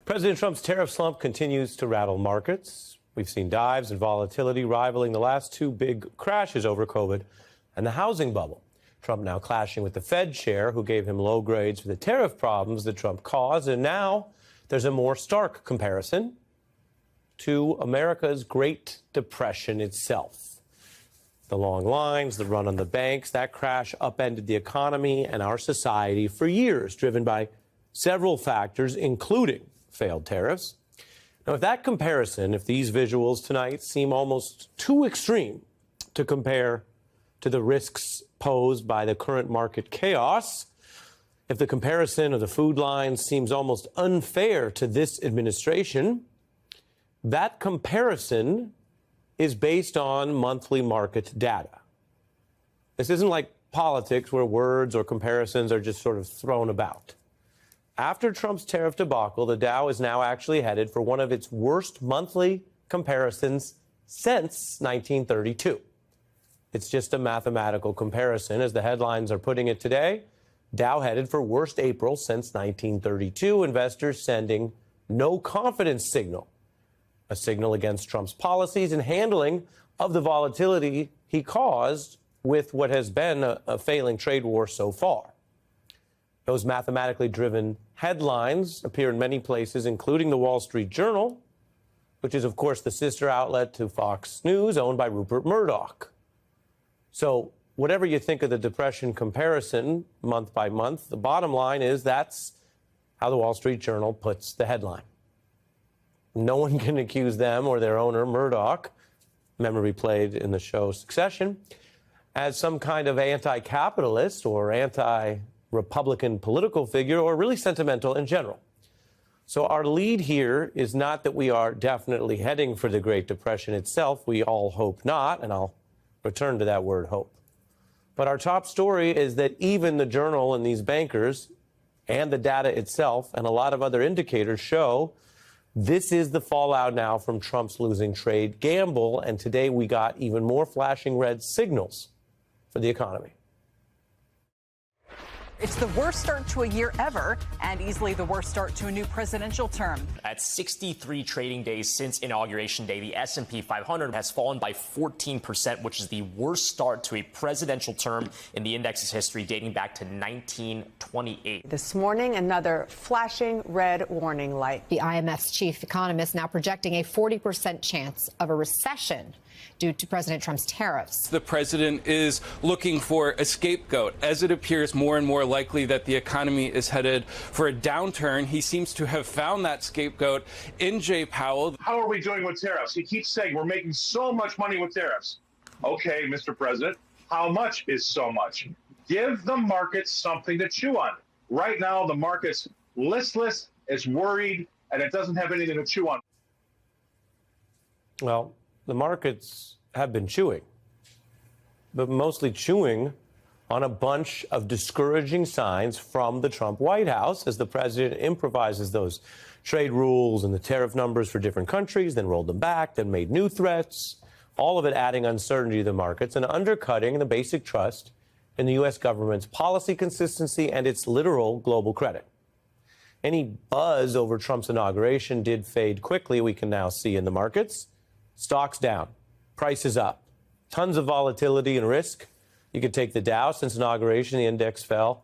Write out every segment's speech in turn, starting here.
President Trump's tariff slump continues to rattle markets. We've seen dives and volatility rivaling the last two big crashes over COVID and the housing bubble. Trump now clashing with the Fed chair, who gave him low grades for the tariff problems that Trump caused. And now there's a more stark comparison to America's Great Depression itself. The long lines, the run on the banks, that crash upended the economy and our society for years, driven by several factors, including failed tariffs. Now, if these visuals tonight seem almost too extreme to compare to the risks posed by the current market chaos, if the comparison of the food lines seems almost unfair to this administration, that comparison is based on monthly market data. This isn't like politics where words or comparisons are just sort of thrown about. After Trump's tariff debacle, the Dow is now actually headed for one of its worst monthly comparisons since 1932. It's just a mathematical comparison. As the headlines are putting it today, Dow headed for worst April since 1932, investors sending no confidence signal, a signal against Trump's policies and handling of the volatility he caused with what has been a failing trade war so far. Those mathematically driven headlines appear in many places, including the Wall Street Journal, which is, of course, the sister outlet to Fox News, owned by Rupert Murdoch. So whatever you think of the Depression comparison month by month, the bottom line is that's how the Wall Street Journal puts the headline. No one can accuse them or their owner, Murdoch, memory played in the show Succession, as some kind of anti-capitalist or anti-Republican political figure, or really sentimental in general. So our lead here is not that we are definitely heading for the Great Depression itself. We all hope not, and I'll return to that word hope. But our top story is that even the Journal and these bankers and the data itself and a lot of other indicators show this is the fallout now from Trump's losing trade gamble, and today we got even more flashing red signals for the economy. It's the worst start to a year ever and easily the worst start to a new presidential term. At 63 trading days since Inauguration Day, the S&P 500 has fallen by 14%, which is the worst start to a presidential term in the index's history, dating back to 1928. This morning, another flashing red warning light. The IMF's chief economist now projecting a 40% chance of a recession due to President Trump's tariffs. The president is looking for a scapegoat. As it appears more and more likely that the economy is headed for a downturn, he seems to have found that scapegoat in Jay Powell. How are we doing with tariffs? He keeps saying we're making so much money with tariffs. Okay, Mr. President, how much is so much? Give the market something to chew on. Right now, the market's listless, it's worried, and it doesn't have anything to chew on. Well, the markets have been chewing, but mostly chewing on a bunch of discouraging signs from the Trump White House as the president improvises those trade rules and the tariff numbers for different countries, then rolled them back, then made new threats, all of it adding uncertainty to the markets and undercutting the basic trust in the U.S. government's policy consistency and its literal global credit. Any buzz over Trump's inauguration did fade quickly, we can now see in the markets. Stocks down, prices up, tons of volatility and risk. You could take the Dow. Since inauguration, the index fell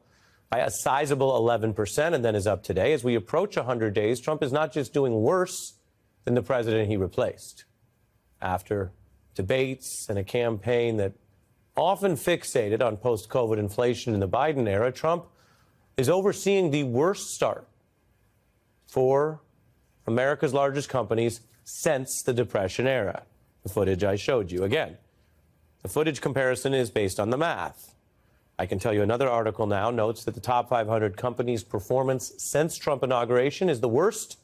by a sizable 11% and then is up today. As we approach 100 days, Trump is not just doing worse than the president he replaced. After debates and a campaign that often fixated on post-COVID inflation in the Biden era, Trump is overseeing the worst start for America's largest companies since the Depression era. The footage I showed you. Again, the footage comparison is based on the math. I can tell you another article now notes that the top 500 companies' performance since Trump inauguration is the worst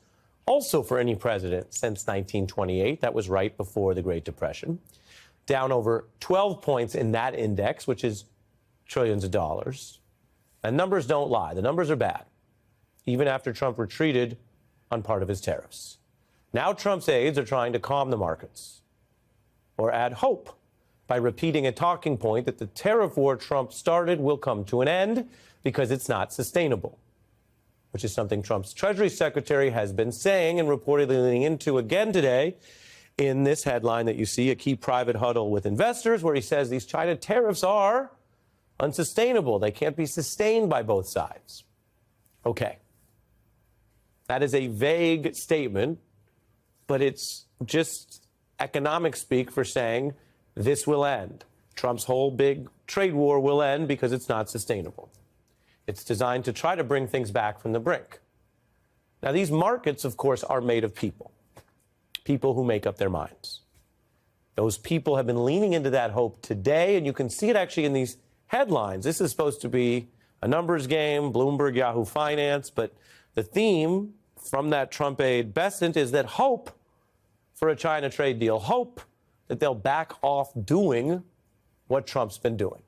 also for any president since 1928. That was right before the Great Depression. Down over 12 points in that index, which is trillions of dollars. And numbers don't lie. The numbers are bad, even after Trump retreated on part of his tariffs. Now Trump's aides are trying to calm the markets or add hope by repeating a talking point that the tariff war Trump started will come to an end because it's not sustainable. which is something Trump's Treasury Secretary has been saying and reportedly leaning into again today in this headline that you see, a key private huddle with investors, where he says these China tariffs are unsustainable. They can't be sustained by both sides. Okay. That is a vague statement, but it's just economic speak for saying this will end. Trump's whole big trade war will end because it's not sustainable. It's designed to try to bring things back from the brink. Now, these markets, of course, are made of people who make up their minds. Those people have been leaning into that hope today, and you can see it actually in these headlines. This is supposed to be a numbers game, Bloomberg, Yahoo Finance, but the theme from that Trump aide Bessent is that hope for a China trade deal, hope that they'll back off doing what Trump's been doing.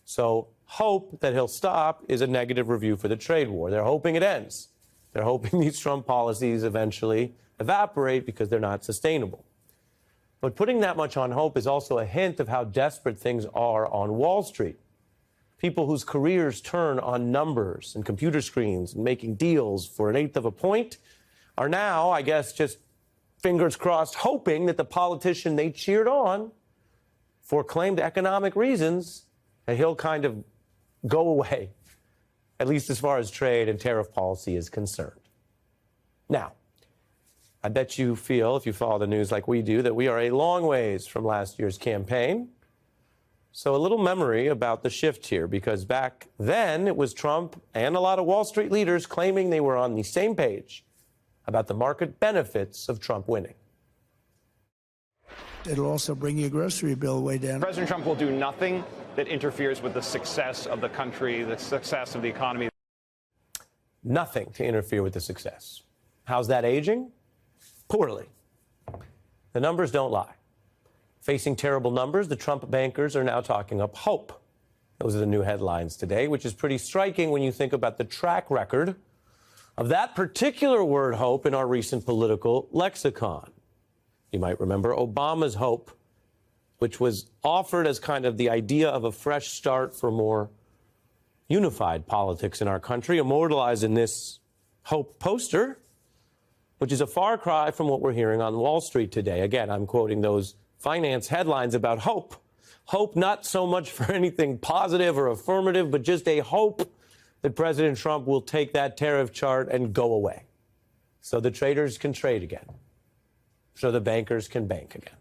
So hope that he'll stop is a negative review for the trade war. They're hoping it ends. They're hoping these Trump policies eventually evaporate because they're not sustainable. But putting that much on hope is also a hint of how desperate things are on Wall Street. People whose careers turn on numbers and computer screens and making deals for an eighth of a point are now, I guess, just fingers crossed, hoping that the politician they cheered on for claimed economic reasons, that he'll kind of go away, at least as far as trade and tariff policy is concerned. Now, I bet you feel, if you follow the news like we do, that we are a long ways from last year's campaign. So a little memory about the shift here, because back then it was Trump and a lot of Wall Street leaders claiming they were on the same page about the market benefits of Trump winning. It'll also bring your grocery bill way down. President Trump will do nothing that interferes with the success of the country, the success of the economy. Nothing to interfere with the success. How's that aging? Poorly. The numbers don't lie. Facing terrible numbers, the Trump bankers are now talking up hope. Those are the new headlines today, which is pretty striking when you think about the track record of that particular word hope in our recent political lexicon. You might remember Obama's hope, which was offered as kind of the idea of a fresh start for more unified politics in our country, immortalized in this hope poster, which is a far cry from what we're hearing on Wall Street today. Again, I'm quoting those finance headlines about hope. Hope not so much for anything positive or affirmative, but just a hope that President Trump will take that tariff chart and go away so the traders can trade again, so the bankers can bank again.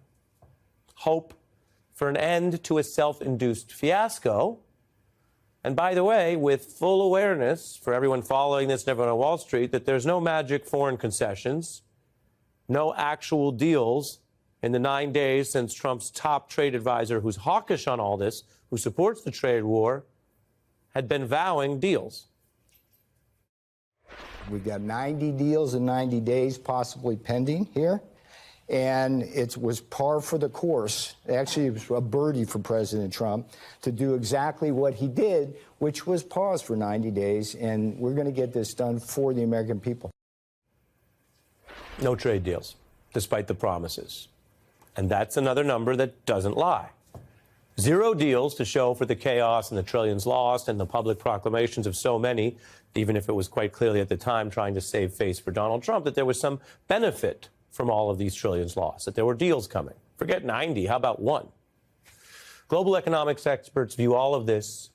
Hope for an end to a self-induced fiasco. And by the way, with full awareness for everyone following this and everyone on Wall Street that there's no magic foreign concessions, no actual deals in the 9 days since Trump's top trade advisor, who's hawkish on all this, who supports the trade war, had been vowing deals. We've got 90 deals in 90 days possibly pending here. And it was par for the course. Actually, it was a birdie for President Trump to do exactly what he did, which was pause for 90 days. And we're going to get this done for the American people. No trade deals, despite the promises. And that's another number that doesn't lie. 0 deals to show for the chaos and the trillions lost and the public proclamations of so many, even if it was quite clearly at the time trying to save face for Donald Trump, that there was some benefit from all of these trillions lost, that there were deals coming. Forget 90, how about 1? Global economics experts view all of this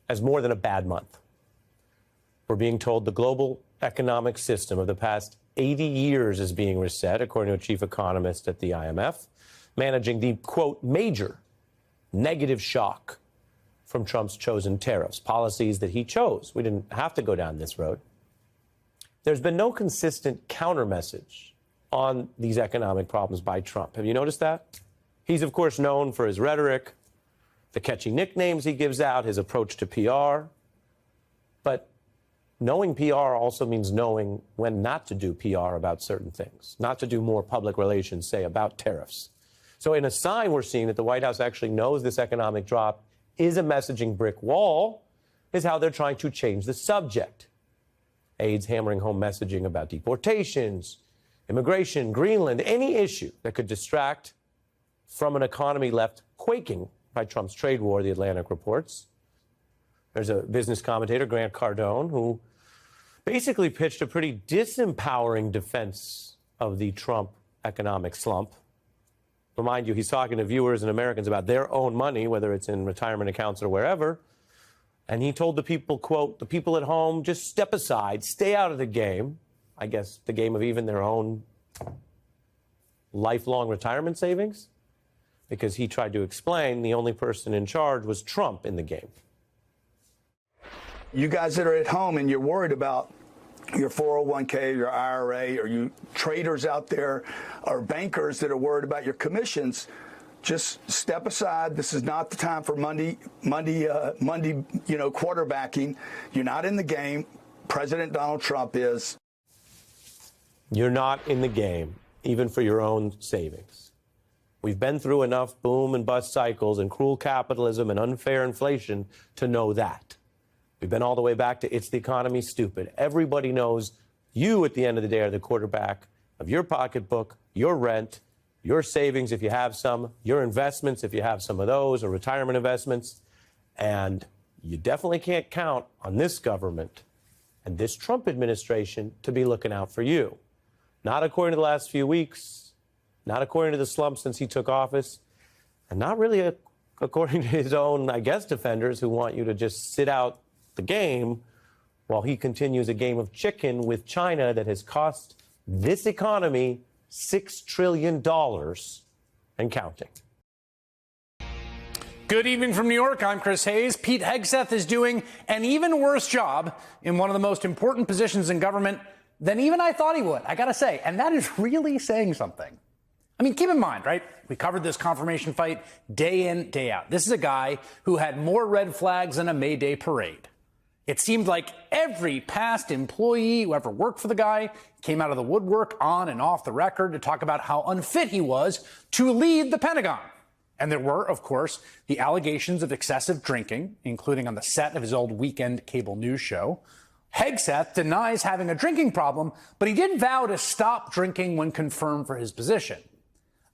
as more than a bad month. We're being told the global economic system of the past 80 years is being reset, according to a chief economist at the IMF, managing the, quote, major negative shock from Trump's chosen tariffs, policies that he chose. We didn't have to go down this road. There's been no consistent counter message on these economic problems by Trump. Have you noticed that? He's, of course, known for his rhetoric, the catchy nicknames he gives out, his approach to PR. But knowing PR also means knowing when not to do PR about certain things, not to do more public relations, say, about tariffs. So in a sign we're seeing that the White House actually knows this economic drop is a messaging brick wall, is how they're trying to change the subject. Aides hammering home messaging about deportations, immigration, Greenland, any issue that could distract from an economy left quaking by Trump's trade war, The Atlantic reports. There's a business commentator, Grant Cardone, who basically pitched a pretty disempowering defense of the Trump economic slump. Remind you, he's talking to viewers and Americans about their own money, whether it's in retirement accounts or wherever. And he told the people, quote, the people at home, just step aside, stay out of the game. I guess the game of even their own lifelong retirement savings. Because he tried to explain the only person in charge was Trump in the game. You guys that are at home and you're worried about your 401k, your IRA, or you traders out there or bankers that are worried about your commissions, just step aside. This is not the time for Monday, quarterbacking. You're not in the game. President Donald Trump is. You're not in the game, even for your own savings. We've been through enough boom and bust cycles and cruel capitalism and unfair inflation to know that. We've been all the way back to it's the economy, stupid. Everybody knows you, at the end of the day, are the quarterback of your pocketbook, your rent, your savings, if you have some, your investments, if you have some of those, or retirement investments. And you definitely can't count on this government and this Trump administration to be looking out for you. Not according to the last few weeks, not according to the slump since he took office, and not really according to his own, I guess, defenders who want you to just sit out the game while he continues a game of chicken with China that has cost this economy $6 trillion and counting. Good evening from New York. I'm Chris Hayes. Pete Hegseth is doing an even worse job in one of the most important positions in government than even I thought he would, I gotta say. And that is really saying something. I mean, keep in mind, right? We covered this confirmation fight day in, day out. This is a guy who had more red flags than a May Day parade. It seemed like every past employee who ever worked for the guy came out of the woodwork on and off the record to talk about how unfit he was to lead the Pentagon. And there were, of course, the allegations of excessive drinking, including on the set of his old weekend cable news show. Hegseth denies having a drinking problem, but he did vow to stop drinking when confirmed for his position.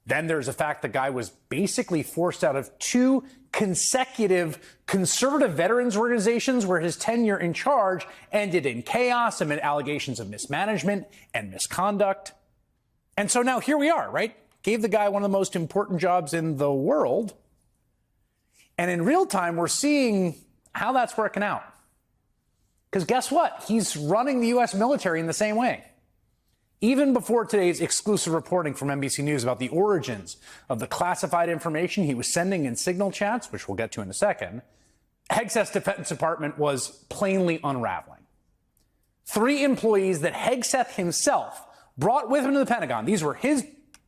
Then there's the fact the guy was basically forced out of 2 consecutive conservative veterans organizations where his tenure in charge ended in chaos amid allegations of mismanagement and misconduct. And so now here we are, right? Gave the guy one of the most important jobs in the world. And in real time, we're seeing how that's working out. Because guess what? He's running the U.S. military in the same way. Even before today's exclusive reporting from NBC News about the origins of the classified information he was sending in signal chats, which we'll get to in a second, Hegseth's Defense Department was plainly unraveling. 3 employees that Hegseth himself brought with him to the Pentagon, these were his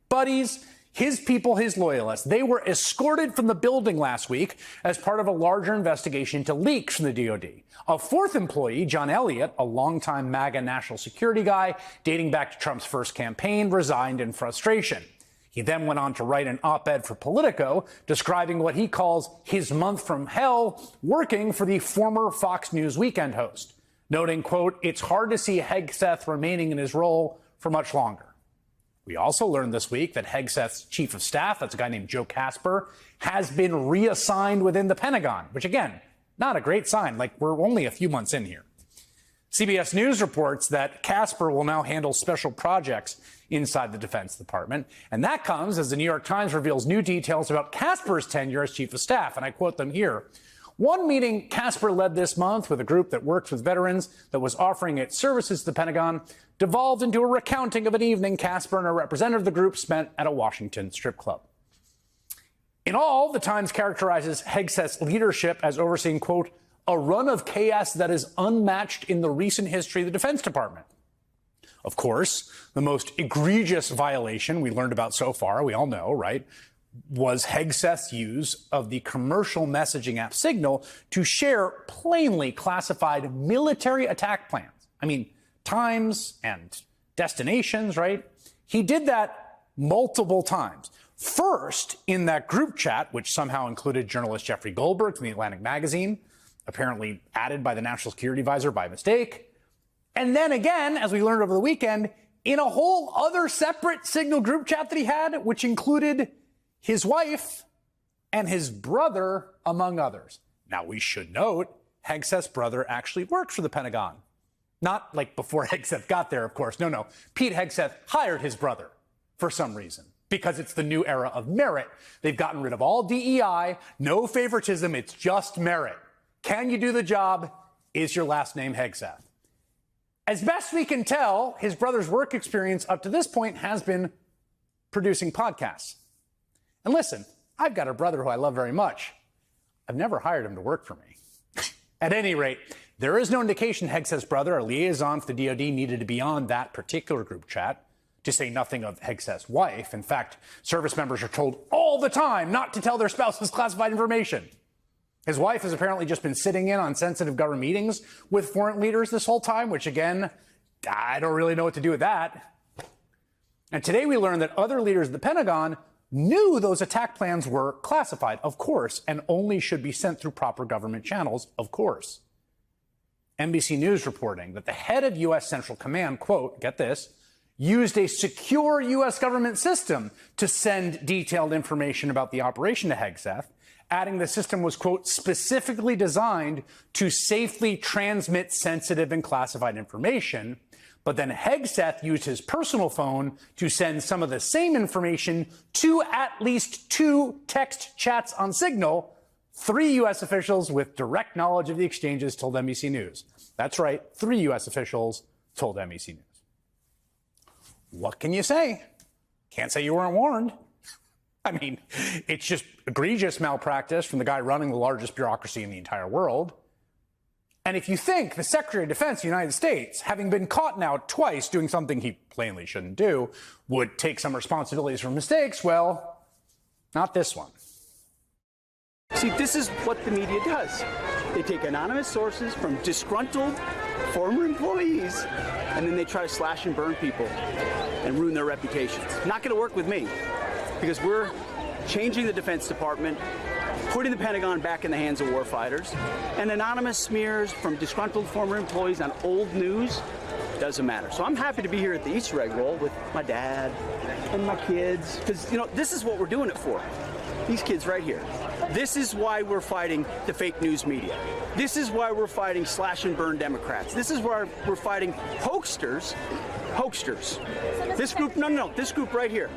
buddies, his people, his loyalists. They were escorted from the building last week as part of a larger investigation into leaks from the DOD. A 4th employee, John Elliott, a longtime MAGA national security guy dating back to Trump's first campaign, resigned in frustration. He then went on to write an op-ed for Politico describing what he calls his month from hell working for the former Fox News weekend host, noting, quote, it's hard to see Hegseth remaining in his role for much longer. We also learned this week that Hegseth's chief of staff, that's a guy named Joe Casper, has been reassigned within the Pentagon, which, again, not a great sign. Like, we're only a few months in here. CBS News reports that Casper will now handle special projects inside the Defense Department. And that comes as the New York Times reveals new details about Casper's tenure as chief of staff. And I quote them here. One meeting Casper led this month with a group that works with veterans that was offering its services to the Pentagon devolved into a recounting of an evening Casper and a representative of the group spent at a Washington strip club. In all, the Times characterizes Hegseth's leadership as overseeing, quote, a run of chaos that is unmatched in the recent history of the Defense Department. Of course, the most egregious violation we learned about so far, we all know, right, was Hegseth's use of the commercial messaging app Signal to share plainly classified military attack plans. I mean, times and destinations, right? He did that multiple times. First, in that group chat, which somehow included journalist Jeffrey Goldberg from the Atlantic magazine, apparently added by the National Security Advisor by mistake. And then again, as we learned over the weekend, in a whole other separate Signal group chat that he had, which included his wife and his brother, among others. Now, we should note, Hegseth's brother actually worked for the Pentagon. Not like before Hegseth got there, of course. No. Pete Hegseth hired his brother for some reason, because it's the new era of merit. They've gotten rid of all DEI, no favoritism, it's just merit. Can you do the job? Is your last name Hegseth? As best we can tell, his brother's work experience up to this point has been producing podcasts. And listen, I've got a brother who I love very much. I've never hired him to work for me. At any rate, there is no indication Hegseth's brother, a liaison for the DOD, needed to be on that particular group chat, to say nothing of Hegseth's wife. In fact, service members are told all the time not to tell their spouses classified information. His wife has apparently just been sitting in on sensitive government meetings with foreign leaders this whole time, which, again, I don't really know what to do with that. And today we learned that other leaders of the Pentagon knew those attack plans were classified, of course, and only should be sent through proper government channels, of course. NBC News reporting that the head of U.S. Central Command, quote, get this, used a secure U.S. government system to send detailed information about the operation to Hegseth, adding the system was, quote, specifically designed to safely transmit sensitive and classified information. But then Hegseth used his personal phone to send some of the same information to at least 2 text chats on Signal. 3 U.S. officials with direct knowledge of the exchanges told NBC News. That's right, 3 U.S. officials told NBC News. What can you say? Can't say you weren't warned. I mean, it's just egregious malpractice from the guy running the largest bureaucracy in the entire world. And if you think the Secretary of Defense of the United States, having been caught now twice doing something he plainly shouldn't do, would take some responsibilities for mistakes, well, not this one. See, this is what the media does. They take anonymous sources from disgruntled former employees, and then they try to slash and burn people and ruin their reputations. Not going to work with me, because we're changing the Defense Department, putting the Pentagon back in the hands of warfighters, and anonymous smears from disgruntled former employees on old news doesn't matter. So I'm happy to be here at the Easter egg roll with my dad and my kids, because, you know, this is what we're doing it for. These kids right here. This is why we're fighting the fake news media. This is why we're fighting slash and burn Democrats. This is why we're fighting hoaxsters. This group, this group right here,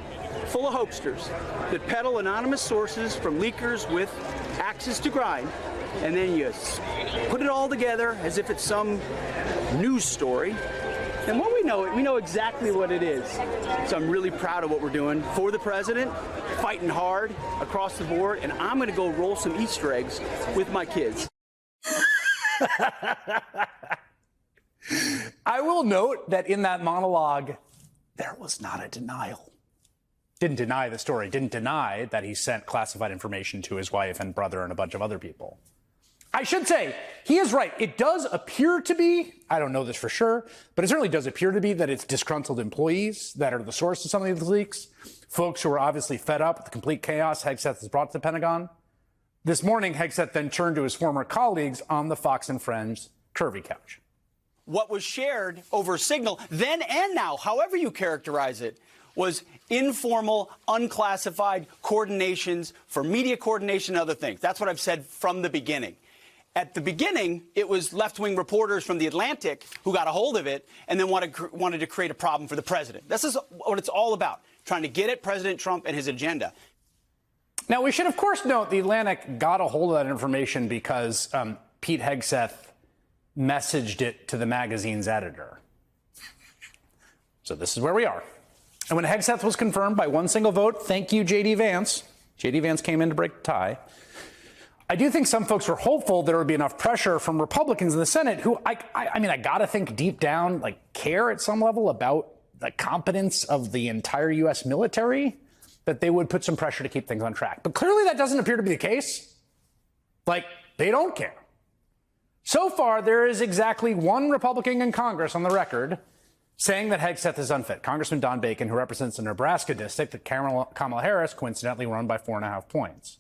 full of hoaxsters that peddle anonymous sources from leakers with axes to grind, and then you put it all together as if it's some news story. And when we know exactly what it is. So I'm really proud of what we're doing for the president, fighting hard across the board, and I'm going to go roll some Easter eggs with my kids. I will note that in that monologue, there was not a denial. Didn't deny the story, didn't deny that he sent classified information to his wife and brother and a bunch of other people. I should say, he is right. It does appear to be, I don't know this for sure, but it certainly does appear to be that it's disgruntled employees that are the source of some of these leaks, folks who are obviously fed up with the complete chaos Hegseth has brought to the Pentagon. This morning, Hegseth then turned to his former colleagues on the Fox and Friends Curvy Couch. What was shared over Signal, then and now, however you characterize it, was informal, unclassified coordinations for media coordination and other things. That's what I've said from the beginning. At the beginning, it was left-wing reporters from The Atlantic who got a hold of it and then wanted to create a problem for the president. This is what it's all about, trying to get at President Trump and his agenda. Now, we should, of course, note The Atlantic got a hold of that information because Pete Hegseth messaged it to the magazine's editor. So this is where we are. And when Hegseth was confirmed by one single vote, thank you, J.D. Vance. J.D. Vance came in to break the tie. I do think some folks were hopeful there would be enough pressure from Republicans in the Senate who, I mean, I got to think deep down, care at some level about the competence of the entire U.S. military, that they would put some pressure to keep things on track. But clearly that doesn't appear to be the case. They don't care. So far, there is exactly one Republican in Congress on the record saying that Hegseth is unfit. Congressman Don Bacon, who represents the Nebraska district that Kamala Harris coincidentally won by 4.5 points.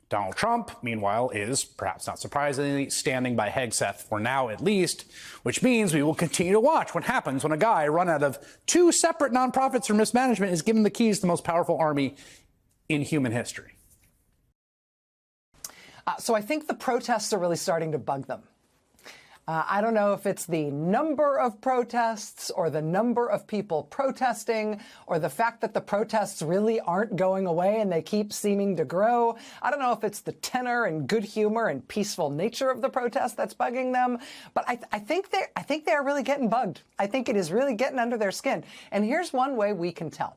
Donald Trump, meanwhile, is, perhaps not surprisingly, standing by Hegseth for now at least, which means we will continue to watch what happens when a guy run out of 2 separate nonprofits for mismanagement is given the keys to the most powerful army in human history. So I think the protests are really starting to bug them. I don't know if it's the number of protests or the number of people protesting or the fact that the protests really aren't going away and they keep seeming to grow. I don't know if it's the tenor and good humor and peaceful nature of the protest that's bugging them. But I think they are really getting bugged. I think it is really getting under their skin. And here's one way we can tell.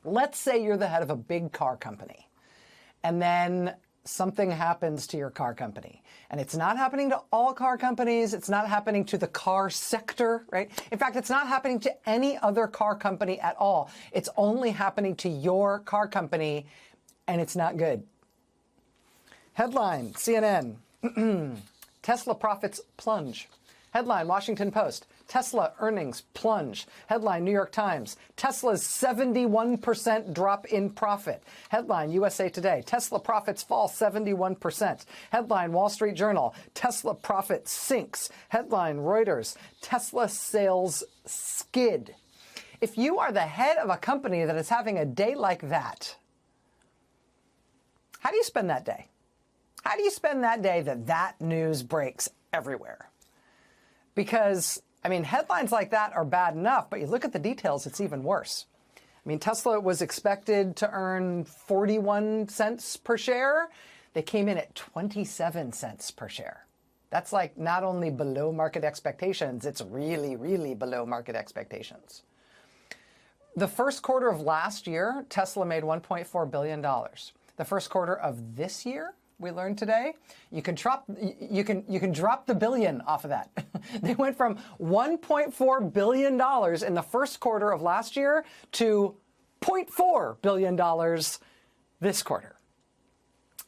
Let's say you're the head of a big car company, and then something happens to your car company. And it's not happening to all car companies. It's not happening to the car sector, right? In fact, it's not happening to any other car company at all. It's only happening to your car company, and it's not good. Headline, CNN, Tesla profits plunge. Headline, Washington Post, Tesla earnings plunge. Headline, New York Times, Tesla's 71% drop in profit. Headline, USA Today, Tesla profits fall 71%. Headline, Wall Street Journal, Tesla profit sinks. Headline, Reuters, Tesla sales skid. If you are the head of a company that is having a day like that, how do you spend that day? How do you spend that day that news breaks everywhere? Because, I mean, headlines like that are bad enough, but you look at the details, it's even worse. I mean, Tesla was expected to earn 41 cents per share. They came in at 27 cents per share. That's like not only below market expectations, it's really, really below market expectations. The first quarter of last year, Tesla made $1.4 billion. The first quarter of this year, we learned today, you can drop the billion off of that. They went from $1.4 billion in the first quarter of last year to $0.4 billion this quarter.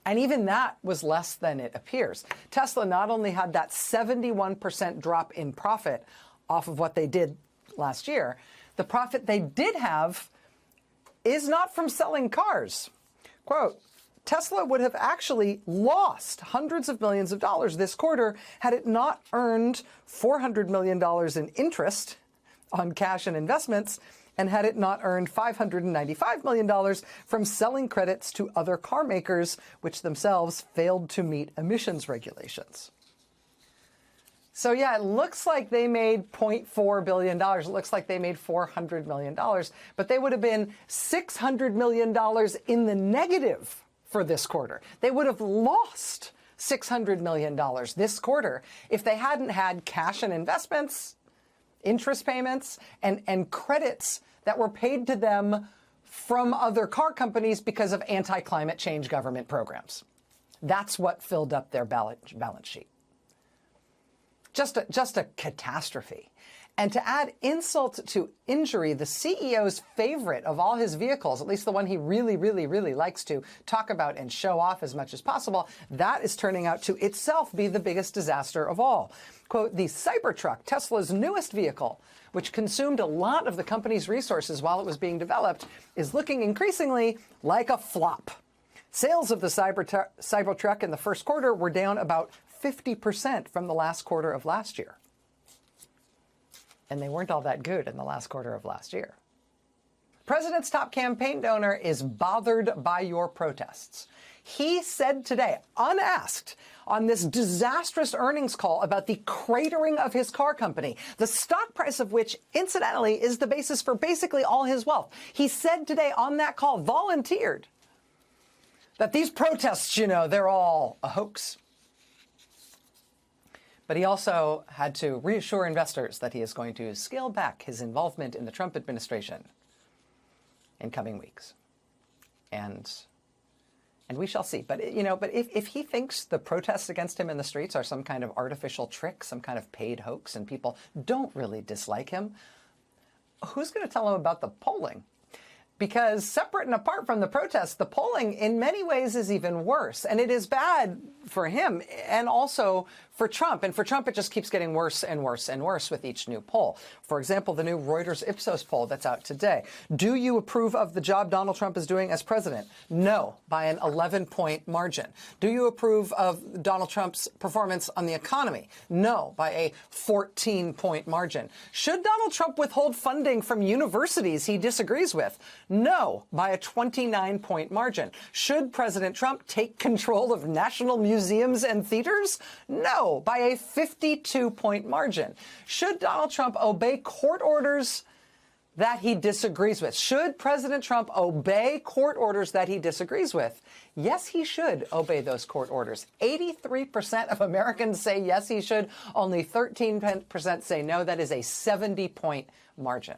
And even that was less than it appears. Tesla not only had that 71% drop in profit off of what they did last year, the profit they did have is not from selling cars. Quote, Tesla would have actually lost hundreds of millions of dollars this quarter had it not earned $400 million in interest on cash and investments, and had it not earned $595 million from selling credits to other car makers, which themselves failed to meet emissions regulations. So yeah, it looks like they made $0.4 billion. It looks like they made $400 million, but they would have been $600 million in the negative for this quarter. They would have lost $600 million this quarter if they hadn't had cash and investments, interest payments, and credits that were paid to them from other car companies because of anti-climate change government programs. That's what filled up their balance sheet. Just a catastrophe. And to add insult to injury, the CEO's favorite of all his vehicles, at least the one he really, really, really likes to talk about and show off as much as possible, that is turning out to itself be the biggest disaster of all. Quote, the Cybertruck, Tesla's newest vehicle, which consumed a lot of the company's resources while it was being developed, is looking increasingly like a flop. Sales of the Cybertruck in the first quarter were down about 50% from the last quarter of last year. And they weren't all that good in the last quarter of last year. President's top campaign donor is bothered by your protests. He said today, unasked, on this disastrous earnings call about the cratering of his car company, the stock price of which, incidentally, is the basis for basically all his wealth. He said today on that call, volunteered, that these protests, they're all a hoax. But he also had to reassure investors that he is going to scale back his involvement in the Trump administration in coming weeks. And we shall see. But, if he thinks the protests against him in the streets are some kind of artificial trick, some kind of paid hoax, and people don't really dislike him, who's going to tell him about the polling? Because separate and apart from the protests, the polling in many ways is even worse. And it is bad for him and also for Trump. And for Trump, it just keeps getting worse and worse and worse with each new poll. For example, the new Reuters Ipsos poll that's out today. Do you approve of the job Donald Trump is doing as president? No, by an 11-point margin. Do you approve of Donald Trump's performance on the economy? No, by a 14-point margin. Should Donald Trump withhold funding from universities he disagrees with? No, by a 29-point margin. Should President Trump take control of national museums and theaters? No, by a 52-point margin. Should Donald Trump obey court orders that he disagrees with? Should President Trump obey court orders that he disagrees with? Yes, he should obey those court orders. 83% of Americans say yes, he should. Only 13% say no. That is a 70-point margin.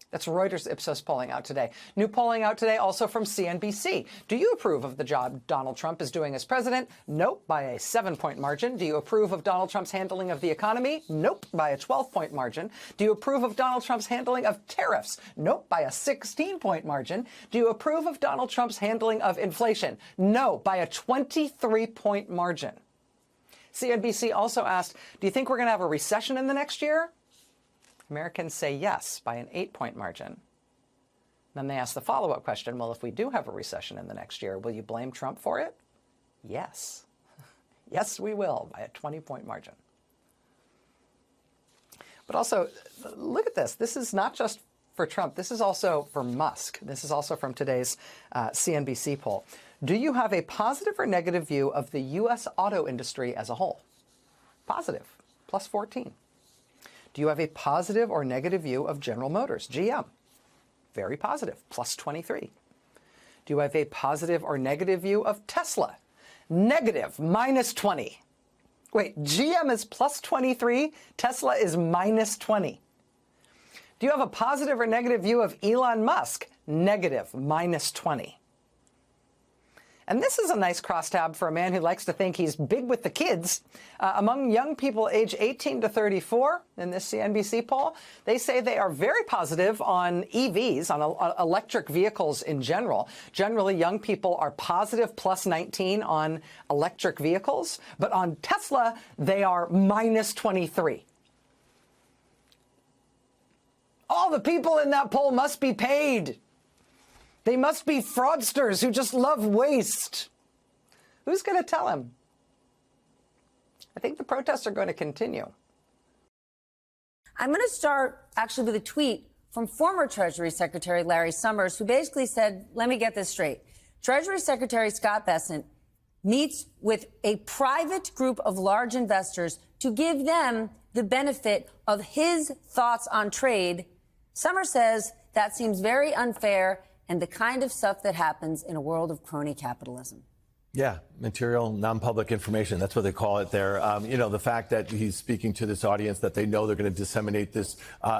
That's Reuters Ipsos polling out today. New polling out today also from CNBC. Do you approve of the job Donald Trump is doing as president? Nope, by a 7-point margin. Do you approve of Donald Trump's handling of the economy? Nope, by a 12-point margin. Do you approve of Donald Trump's handling of tariffs? Nope, by a 16-point margin. Do you approve of Donald Trump's handling of inflation? No, by a 23-point margin. CNBC also asked, do you think we're going to have a recession in the next year? Americans say yes by an 8-point margin. Then they ask the follow-up question, well, if we do have a recession in the next year, will you blame Trump for it? Yes. Yes, we will, by a 20-point margin. But also, look at this. This is not just for Trump. This is also for Musk. This is also from today's CNBC poll. Do you have a positive or negative view of the U.S. auto industry as a whole? Positive, plus 14. Do you have a positive or negative view of General Motors, GM? Very positive, plus 23. Do you have a positive or negative view of Tesla? Negative, minus 20. Wait, GM is plus 23, Tesla is minus 20. Do you have a positive or negative view of Elon Musk? Negative, minus 20. And this is a nice crosstab for a man who likes to think he's big with the kids. Among young people age 18 to 34 in this CNBC poll, they say they are very positive on EVs, on electric vehicles in general. Generally, young people are positive plus 19 on electric vehicles, but on Tesla, they are minus 23. All the people in that poll must be paid. They must be fraudsters who just love waste. Who's going to tell him? I think the protests are going to continue. I'm going to start actually with a tweet from former Treasury Secretary Larry Summers, who basically said, let me get this straight. Treasury Secretary Scott Bessent meets with a private group of large investors to give them the benefit of his thoughts on trade. Summers says that seems very unfair and the kind of stuff that happens in a world of crony capitalism. Yeah, material, non-public information. That's what they call it there. The fact that he's speaking to this audience, that they know they're going to disseminate this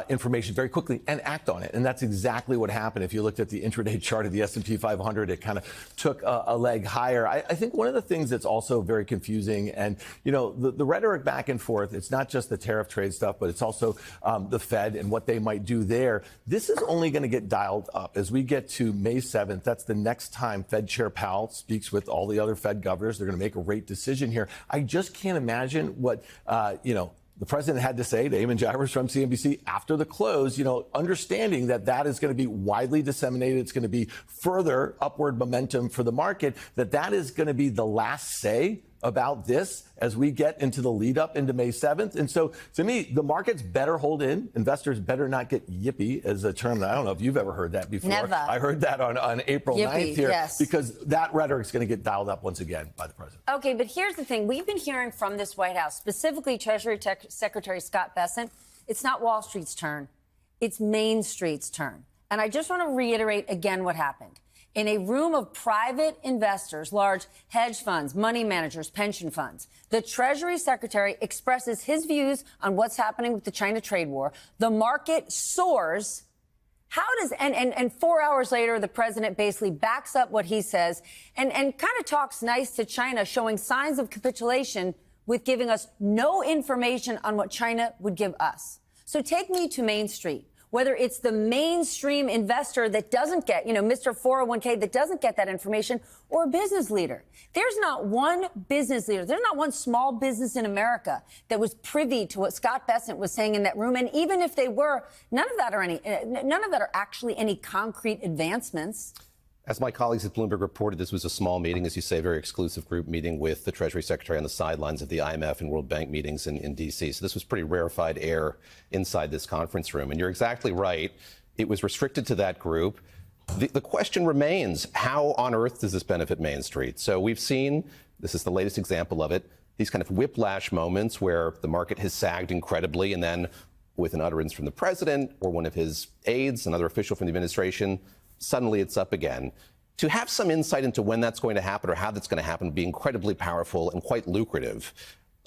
information very quickly and act on it. And that's exactly what happened. If you looked at the intraday chart of the S&P 500, it kind of took a leg higher. I think one of the things that's also very confusing and, the rhetoric back and forth, it's not just the tariff trade stuff, but it's also the Fed and what they might do there. This is only going to get dialed up as we get to May 7th. That's the next time Fed Chair Powell speaks with all the other Fed governors. They're going to make a rate decision here. I just can't imagine what, the president had to say to Eamon Javers from CNBC after the close, understanding that is going to be widely disseminated. It's going to be further upward momentum for the market, that is going to be the last say about this as we get into the lead up into May 7th. And so to me, the markets better hold in. Investors better not get yippy as a term. I don't know if you've ever heard that before. Never. I heard that on April Yippee, 9th here, yes. Because that rhetoric's going to get dialed up once again by the president. Okay, but here's the thing. We've been hearing from this White House, specifically Treasury Secretary Scott Bessent, it's not Wall Street's turn. It's Main Street's turn. And I just want to reiterate again what happened. In a room of private investors, large hedge funds, money managers, pension funds, the Treasury Secretary expresses his views on what's happening with the China trade war. The market soars. And 4 hours later, the president basically backs up what he says and kind of talks nice to China, showing signs of capitulation with giving us no information on what China would give us. So take me to Main Street. Whether it's the mainstream investor that doesn't get, Mr. 401k that doesn't get that information, or a business leader. There's not one business leader, there's not one small business in America that was privy to what Scott Bessent was saying in that room. And even if they were, none of that are actually any concrete advancements. As my colleagues at Bloomberg reported, this was a small meeting, as you say, a very exclusive group meeting with the Treasury Secretary on the sidelines of the IMF and World Bank meetings in D.C. So this was pretty rarefied air inside this conference room. And you're exactly right. It was restricted to that group. The question remains, how on earth does this benefit Main Street? So we've seen, this is the latest example of it, these kind of whiplash moments where the market has sagged incredibly, and then with an utterance from the president or one of his aides, another official from the administration, suddenly it's up again. To have some insight into when that's going to happen or how that's going to happen would be incredibly powerful and quite lucrative.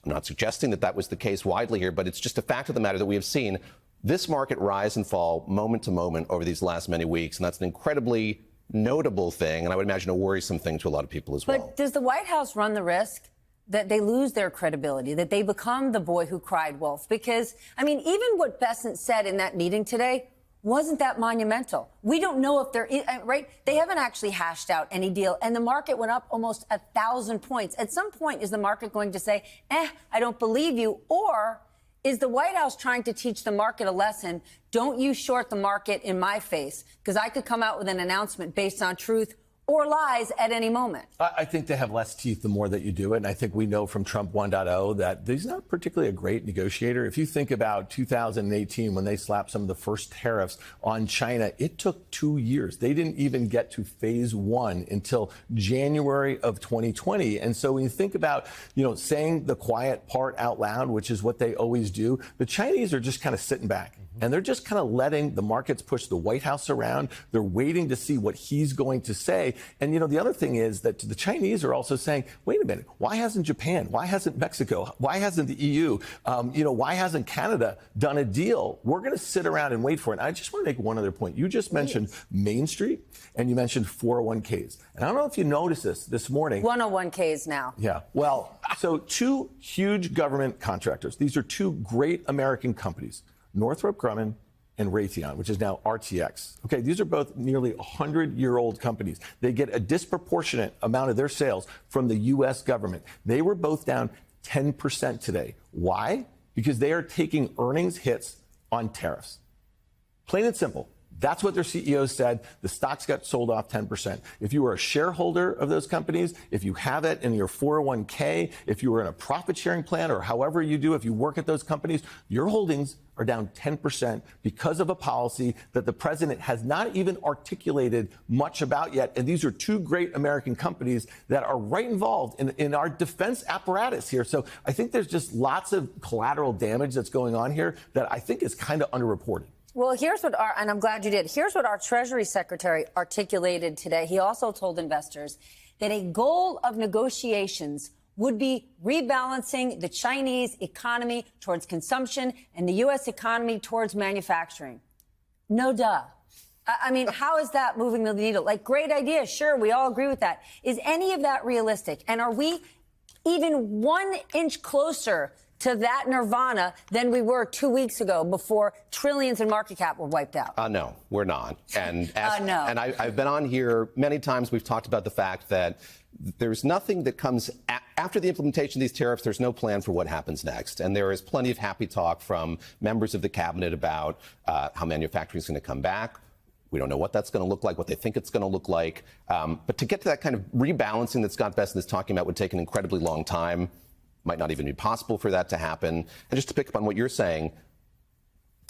I'm not suggesting that that was the case widely here, but it's just a fact of the matter that we have seen this market rise and fall moment to moment over these last many weeks, and that's an incredibly notable thing, and I would imagine a worrisome thing to a lot of people as well. But does the White House run the risk that they lose their credibility, that they become the boy who cried wolf? Because, I mean, even what Bessent said in that meeting today wasn't that monumental. We don't know if they're right. They haven't actually hashed out any deal, and the market went up almost 1,000 points. At some point, is the market going to say, I don't believe you? Or is the White House trying to teach the market a lesson? Don't you short the market in my face, because I could come out with an announcement based on truth or lies at any moment. I think they have less teeth the more that you do it. And I think we know from Trump 1.0 that he's not particularly a great negotiator. If you think about 2018, when they slapped some of the first tariffs on China, it took 2 years. They didn't even get to phase one until January of 2020. And so when you think about, saying the quiet part out loud, which is what they always do, the Chinese are just kind of sitting back. And they're just kind of letting the markets push the White House around. They're waiting to see what he's going to say. And, the other thing is that the Chinese are also saying, wait a minute, why hasn't Japan? Why hasn't Mexico? Why hasn't the EU? Why hasn't Canada done a deal? We're going to sit around and wait for it. And I just want to make one other point. You just mentioned Main Street and you mentioned 401ks. And I don't know if you noticed this morning. 101ks now. Yeah. Well, so two huge government contractors. These are two great American companies, Northrop Grumman and Raytheon, which is now RTX. Okay, these are both nearly 100-year-old companies. They get a disproportionate amount of their sales from the U.S. government. They were both down 10% today. Why? Because they are taking earnings hits on tariffs. Plain and simple. That's what their CEO said. The stocks got sold off 10%. If you were a shareholder of those companies, if you have it in your 401k, if you were in a profit sharing plan or however you do, if you work at those companies, your holdings are down 10% because of a policy that the president has not even articulated much about yet. And these are two great American companies that are right involved in our defense apparatus here. So I think there's just lots of collateral damage that's going on here that I think is kind of underreported. Well, and I'm glad you did. Here's what our Treasury Secretary articulated today. He also told investors that a goal of negotiations would be rebalancing the Chinese economy towards consumption and the U.S. economy towards manufacturing. No duh. I mean, how is that moving the needle? Like, great idea. Sure, we all agree with that. Is any of that realistic? And are we even 1 inch closer to that nirvana than we were 2 weeks ago before trillions in market cap were wiped out? No, we're not. And no. And I've been on here many times. We've talked about the fact that there's nothing that comes after the implementation of these tariffs. There's no plan for what happens next. And there is plenty of happy talk from members of the cabinet about how manufacturing is going to come back. We don't know what that's going to look like, what they think it's going to look like. But to get to that kind of rebalancing that Scott Bessent is talking about would take an incredibly long time. Might not even be possible for that to happen. And just to pick up on what you're saying,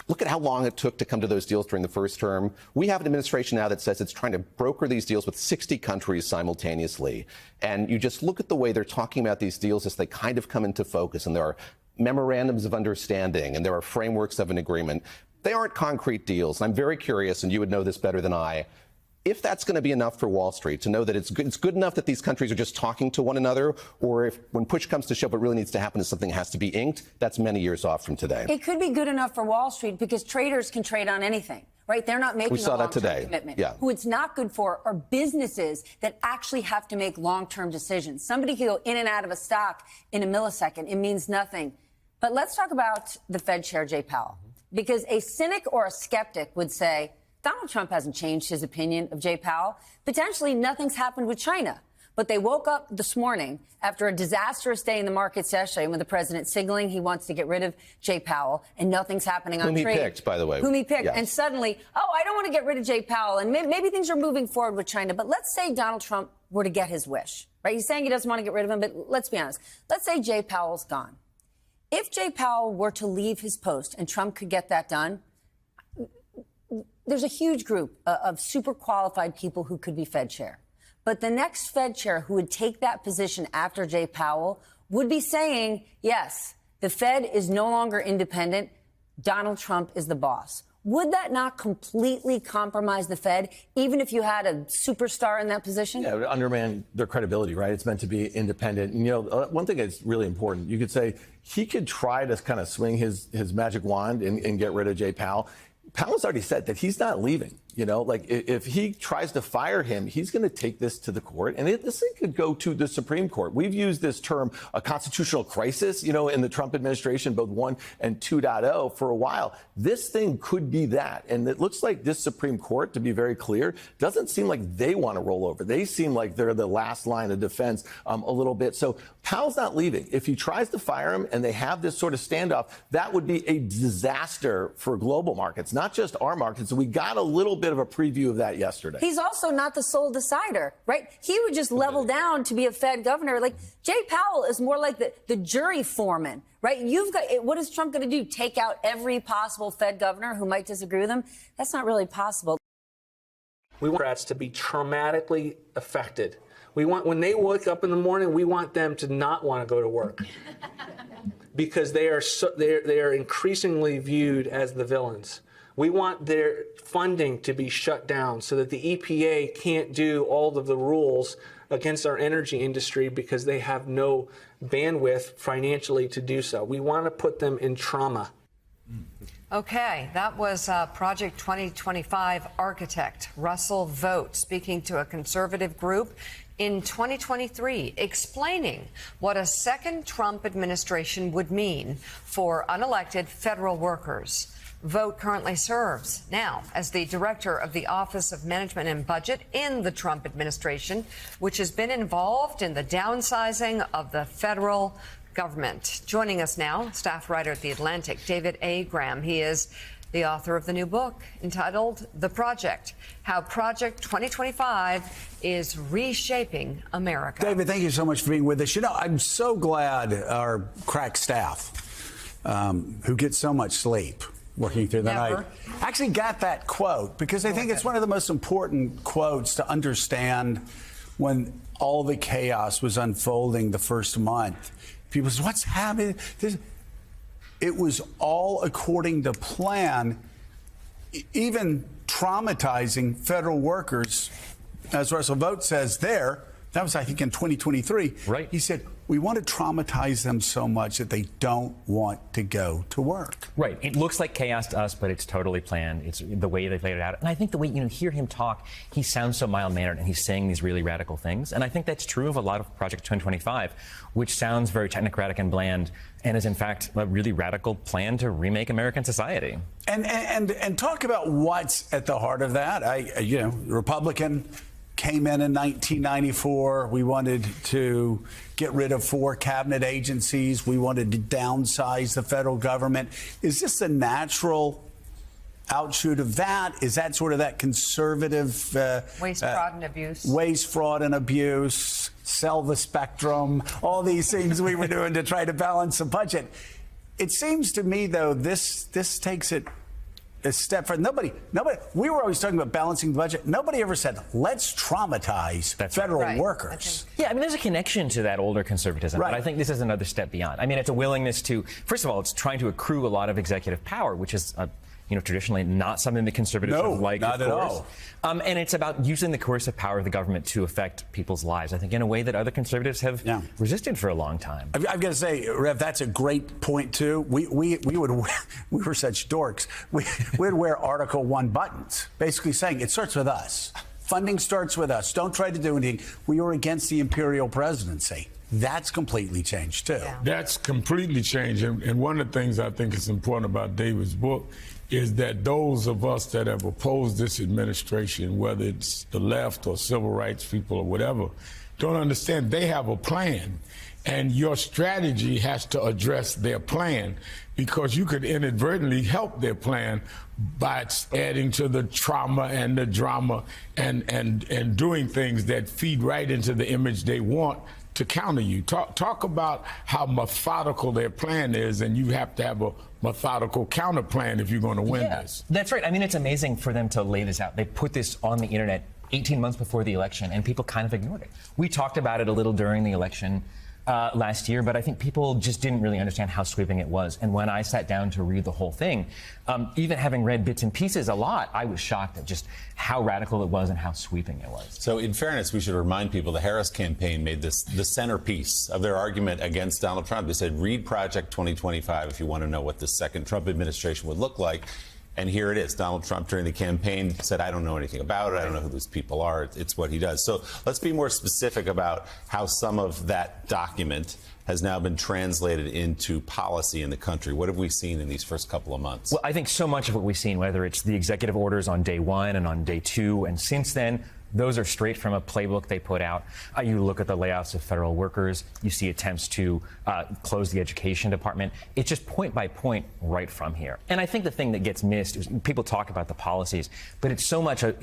look at how long it took to come to those deals during the first term. We have an administration now that says it's trying to broker these deals with 60 countries simultaneously. And you just look at the way they're talking about these deals as they kind of come into focus. And there are memorandums of understanding and there are frameworks of an agreement. They aren't concrete deals. And I'm very curious, and you would know this better than I, if that's going to be enough for Wall Street to know that it's good enough that these countries are just talking to one another, or if when push comes to shove, what really needs to happen is something has to be inked, that's many years off from today. It could be good enough for Wall Street because traders can trade on anything, right? They're not making a long-term commitment. Yeah. Who it's not good for are businesses that actually have to make long-term decisions. Somebody can go in and out of a stock in a millisecond. It means nothing. But let's talk about the Fed Chair, Jay Powell, because a cynic or a skeptic would say, Donald Trump hasn't changed his opinion of Jay Powell. Potentially nothing's happened with China. But they woke up this morning after a disastrous day in the markets yesterday when the president signaling he wants to get rid of Jay Powell and nothing's happening on trade. Whom he picked, by the way. Whom he picked. Yes. And suddenly, I don't want to get rid of Jay Powell. And maybe things are moving forward with China. But let's say Donald Trump were to get his wish, right? He's saying he doesn't want to get rid of him. But let's be honest. Let's say Jay Powell's gone. If Jay Powell were to leave his post and Trump could get that done, there's a huge group of super qualified people who could be Fed chair. But the next Fed chair who would take that position after Jay Powell would be saying, yes, the Fed is no longer independent. Donald Trump is the boss. Would that not completely compromise the Fed, even if you had a superstar in that position? Yeah, it would undermine their credibility, right? It's meant to be independent. And, one thing that's really important, you could say he could try to kind of swing his magic wand and get rid of Jay Powell. Powell's already said that he's not leaving. If he tries to fire him, he's going to take this to the court, and this thing could go to the Supreme Court. We've used this term, a constitutional crisis, in the Trump administration, both 1 and 2.0 for a while. This thing could be that. And it looks like this Supreme Court, to be very clear, doesn't seem like they want to roll over. They seem like they're the last line of defense a little bit. So Powell's not leaving. If he tries to fire him and they have this sort of standoff, that would be a disaster for global markets, not just our markets. We got a little bit of a preview of that yesterday. He's also not the sole decider, right? He would just level down to be a Fed governor. Like Jay Powell is more like the jury foreman, right? What is Trump going to do? Take out every possible Fed governor who might disagree with him? That's not really possible. We want Democrats to be traumatically affected. We want, when they wake up in the morning, we want them to not want to go to work because they are increasingly viewed as the villains. We want their funding to be shut down so that the EPA can't do all of the rules against our energy industry because they have no bandwidth financially to do so. We want to put them in trauma. Okay, that was Project 2025 architect Russell Vought speaking to a conservative group in 2023, explaining what a second Trump administration would mean for unelected federal workers. Vought currently serves now as the director of the Office of Management and Budget in the Trump administration, which has been involved in the downsizing of the federal government. Joining us now, staff writer at The Atlantic, David A. Graham. He is the author of the new book entitled The Project, How Project 2025 is Reshaping America. David, thank you so much for being with us. I'm so glad our crack staff, who gets so much sleep working through the night, actually got that quote, because I think it's one of the most important quotes to understand when all the chaos was unfolding the first month. People said, what's happening? It was all according to plan, even traumatizing federal workers, as Russell Vought says there. That was, I think, in 2023. Right. He said, we want to traumatize them so much that they don't want to go to work. Right. It looks like chaos to us, but it's totally planned. It's the way they've laid it out. And I think the way you hear him talk, he sounds so mild-mannered and he's saying these really radical things. And I think that's true of a lot of Project 2025, which sounds very technocratic and bland and is, in fact, a really radical plan to remake American society. And talk about what's at the heart of that. Republican came in 1994. We wanted to get rid of 4 cabinet agencies. We wanted to downsize the federal government. Is this a natural outshoot of that? Is that sort of that conservative waste, fraud, and abuse? Waste, fraud, and abuse, sell the spectrum, all these things we were doing to try to balance the budget. It seems to me, though, this takes it a step further. Nobody, we were always talking about balancing the budget. Nobody ever said, let's traumatize federal workers. Yeah, I mean, there's a connection to that older conservatism, but I think this is another step beyond. I mean, it's a willingness to, first of all, it's trying to accrue a lot of executive power, which is traditionally not something that conservatives like, not of at course. all. And it's about using the coercive power of the government to affect people's lives, I think, in a way that other conservatives have resisted for a long time. I've got to say, Rev, that's a great point, too. We were such dorks. We'd wear Article 1 buttons, basically saying it starts with us. Funding starts with us. Don't try to do anything. We were against the imperial presidency. That's completely changed, too. Yeah. That's completely changed. And one of the things I think is important about David's book is that those of us that have opposed this administration, whether it's the left or civil rights people or whatever, don't understand they have a plan. And your strategy has to address their plan, because you could inadvertently help their plan by adding to the trauma and the drama and doing things that feed right into the image they want to counter you. Talk about how methodical their plan is, and you have to have a methodical counter plan if you're going to win this. That's right. I mean, it's amazing for them to lay this out. They put this on the internet 18 months before the election, and people kind of ignored it. We talked about it a little during the election last year, but I think people just didn't really understand how sweeping it was. And when I sat down to read the whole thing, even having read bits and pieces a lot, I was shocked at just how radical it was and how sweeping it was. So in fairness, we should remind people the Harris campaign made this the centerpiece of their argument against Donald Trump. They said, read Project 2025 if you want to know what the second Trump administration would look like. And here it is. Donald Trump during the campaign said, I don't know anything about it. I don't know who these people are. It's what he does. So let's be more specific about how some of that document has now been translated into policy in the country. What have we seen in these first couple of months? Well, I think so much of what we've seen, whether it's the executive orders on day one and on day two, and since then, those are straight from a playbook they put out. You look at the layoffs of federal workers. You see attempts to close the education department. It's just point by point right from here. And I think the thing that gets missed is people talk about the policies, but it's so much a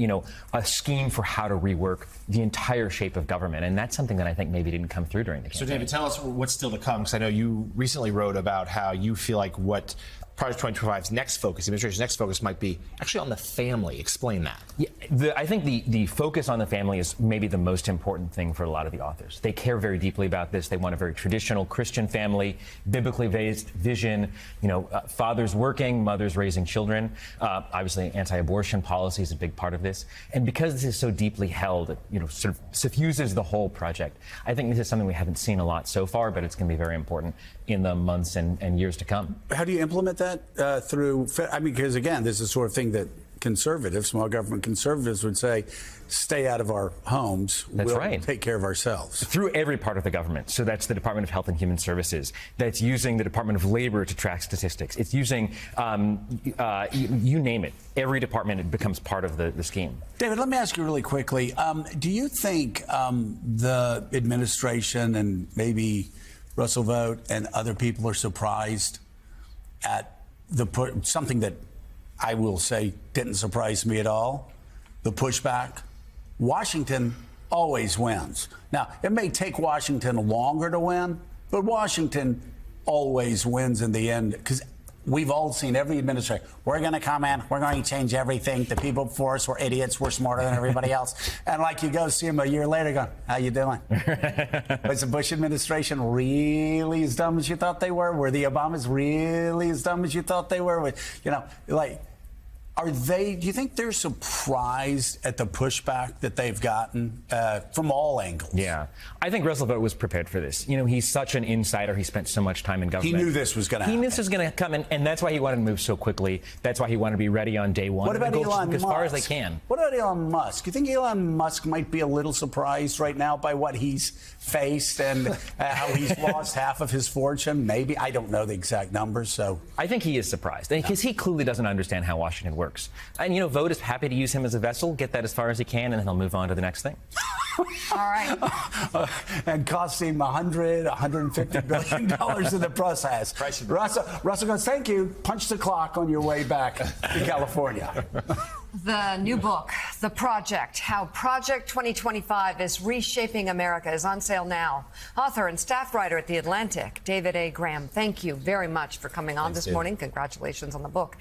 scheme for how to rework the entire shape of government. And that's something that I think maybe didn't come through during the campaign. So, David, tell us what's still to come, because I know you recently wrote about how you feel like what Project 2025's next focus, the administration's next focus, might be actually on the family. Explain that. Yeah, I think the focus on the family is maybe the most important thing for a lot of the authors. They care very deeply about this. They want a very traditional Christian family, biblically based vision, fathers working, mothers raising children. Obviously, anti-abortion policy is a big part of this. And because this is so deeply held, it sort of suffuses the whole project. I think this is something we haven't seen a lot so far, but it's going to be very important in the months and years to come. How do you implement that through? Because again, this is the sort of thing that conservatives, small government conservatives, would say, stay out of our homes. That's we'll right. Take care of ourselves. Through every part of the government. So that's the Department of Health and Human Services. That's using the Department of Labor to track statistics. It's using, you name it. Every department becomes part of the scheme. David, let me ask you really quickly. Do you think the administration and maybe Russell Vought and other people are surprised at something that I will say didn't surprise me at all, the pushback? Washington always wins. Now, it may take Washington longer to win, but Washington always wins in the end, because we've all seen every administration. We're going to come in. We're going to change everything. The people before us were idiots. We're smarter than everybody else. And you go see them a year later going, how you doing? Was the Bush administration really as dumb as you thought they were? Were the Obamas really as dumb as you thought they were? Do you think they're surprised at the pushback that they've gotten from all angles? Yeah. I think Russell Vought was prepared for this. He's such an insider. He spent so much time in government. He knew this was going to happen. He knew this was going to come, and that's why he wanted to move so quickly. That's why he wanted to be ready on day one. What about Elon Musk? As far as they can. What about Elon Musk? You think Elon Musk might be a little surprised right now by what he's faced and how he's lost half of his fortune? Maybe. I don't know the exact numbers, so. I think he is surprised, because he clearly doesn't understand how Washington works. And, Vought is happy to use him as a vessel, get that as far as he can, and then he'll move on to the next thing. All right. And cost him $150 billion in the process. Russell goes, thank you. Punch the clock on your way back to California. The new book, The Project, How Project 2025 is Reshaping America, is on sale now. Author and staff writer at The Atlantic, David A. Graham, thank you very much for coming on this morning. Congratulations on the book.